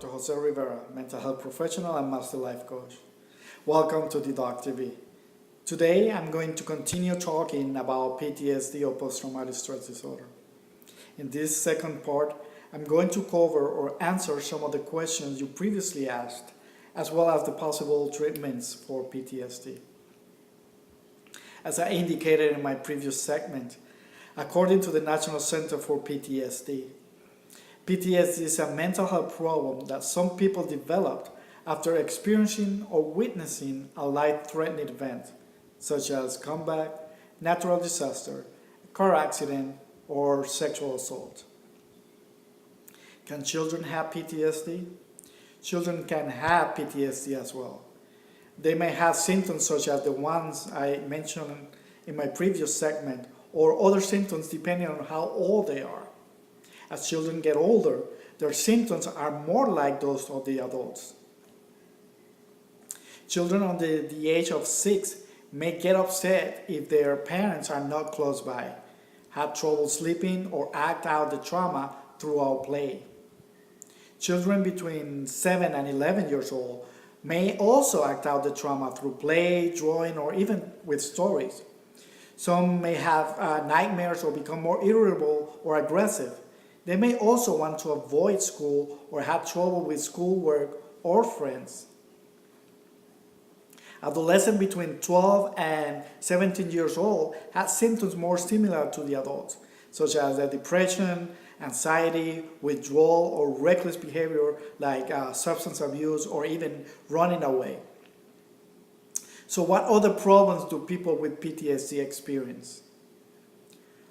Dr. Jose Rivera, mental health professional and master life coach. Welcome to the Doc TV. Today I'm going to continue talking about PTSD or post-traumatic stress disorder. In this second part, I'm going to cover or answer some of the questions you previously asked, as well as the possible treatments for PTSD. As I indicated in my previous segment, according to the National Center for PTSD, PTSD is a mental health problem that some people developed after experiencing or witnessing a life-threatening event, such as combat, natural disaster, car accident, or sexual assault. Can children have PTSD? Children can have PTSD as well. They may have symptoms such as the ones I mentioned in my previous segment, or other symptoms depending on how old they are. As children get older, their symptoms are more like those of the adults. Children under the age of 6 may get upset if their parents are not close by, have trouble sleeping, or act out the trauma throughout play. Children between 7 and 11 years old may also act out the trauma through play, drawing, or even with stories. Some may have nightmares or become more irritable or aggressive. They may also want to avoid school or have trouble with schoolwork or friends. Adolescents between 12 and 17 years old have symptoms more similar to the adults, such as depression, anxiety, withdrawal, or reckless behavior like substance abuse or even running away. So what other problems do people with PTSD experience?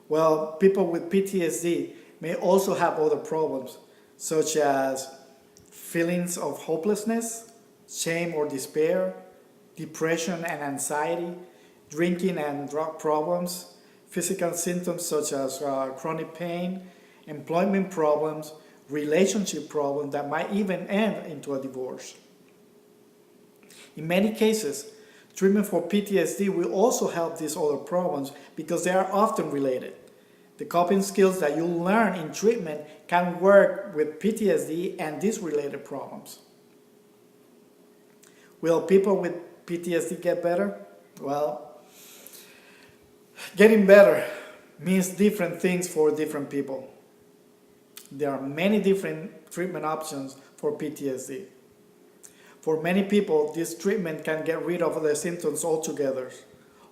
Well, people with PTSD may also have other problems, such as feelings of hopelessness, shame or despair, depression and anxiety, drinking and drug problems, physical symptoms such as chronic pain, employment problems, relationship problems that might even end into a divorce. In many cases, treatment for PTSD will also help these other problems because they are often related. The coping skills that you learn in treatment can work with PTSD and these related problems. Will people with PTSD get better? Well, getting better means different things for different people. There are many different treatment options for PTSD. For many people, this treatment can get rid of the symptoms altogether.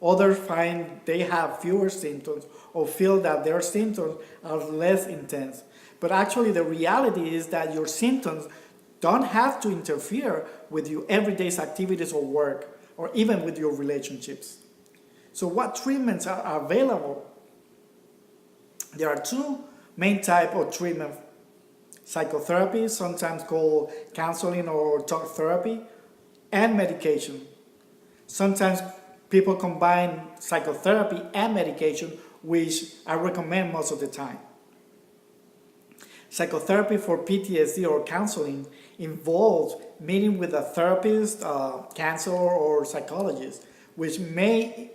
Others find they have fewer symptoms or feel that their symptoms are less intense. But actually the reality is that your symptoms don't have to interfere with your everyday activities or work, or even with your relationships. So what treatments are available? There are two main types of treatment: psychotherapy, sometimes called counseling or talk therapy, and medication. Sometimes people combine psychotherapy and medication, which I recommend most of the time. Psychotherapy for PTSD or counseling involves meeting with a therapist, counselor, or psychologist, which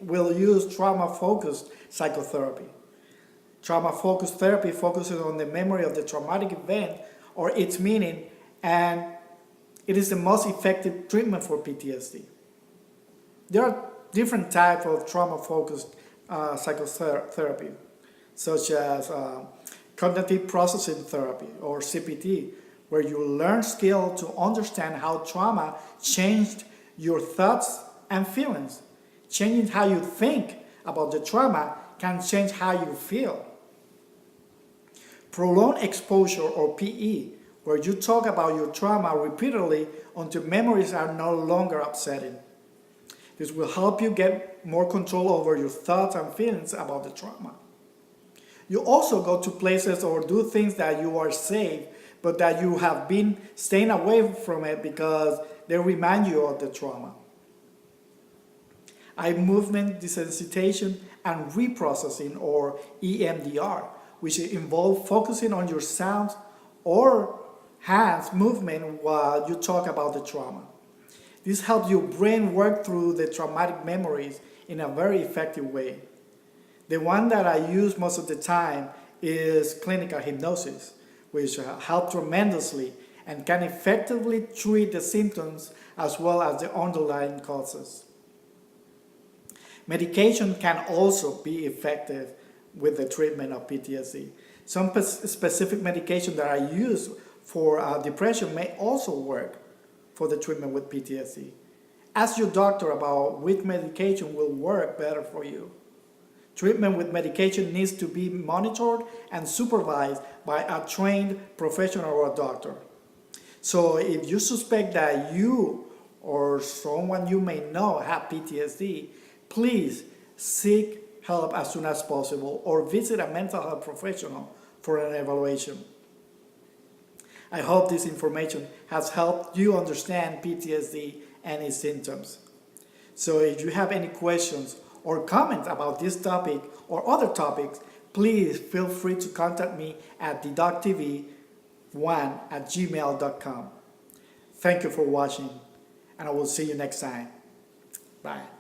will use trauma-focused psychotherapy. Trauma-focused therapy focuses on the memory of the traumatic event or its meaning, and it is the most effective treatment for PTSD. There are different types of trauma-focused psychotherapy, such as cognitive processing therapy or CPT, where you learn skill to understand how trauma changed your thoughts and feelings. Changing how you think about the trauma can change how you feel. Prolonged exposure or PE, where you talk about your trauma repeatedly until memories are no longer upsetting. This will help you get more control over your thoughts and feelings about the trauma. You also go to places or do things that you are safe, but that you have been staying away from it because they remind you of the trauma. Eye movement desensitization and reprocessing, or EMDR, which involve focusing on your sounds or hands movement while you talk about the trauma. This helps your brain work through the traumatic memories in a very effective way. The one that I use most of the time is clinical hypnosis, which helps tremendously and can effectively treat the symptoms as well as the underlying causes. Medication can also be effective with the treatment of PTSD. Some specific medications that are used for depression may also work for the treatment with PTSD. Ask your doctor about which medication will work better for you. Treatment with medication needs to be monitored and supervised by a trained professional or a doctor. So if you suspect that you or someone you may know have PTSD, please seek help as soon as possible or visit a mental health professional for an evaluation. I hope this information has helped you understand PTSD and its symptoms. So if you have any questions or comments about this topic or other topics, please feel free to contact me at didoctv1@gmail.com. Thank you for watching, and I will see you next time. Bye.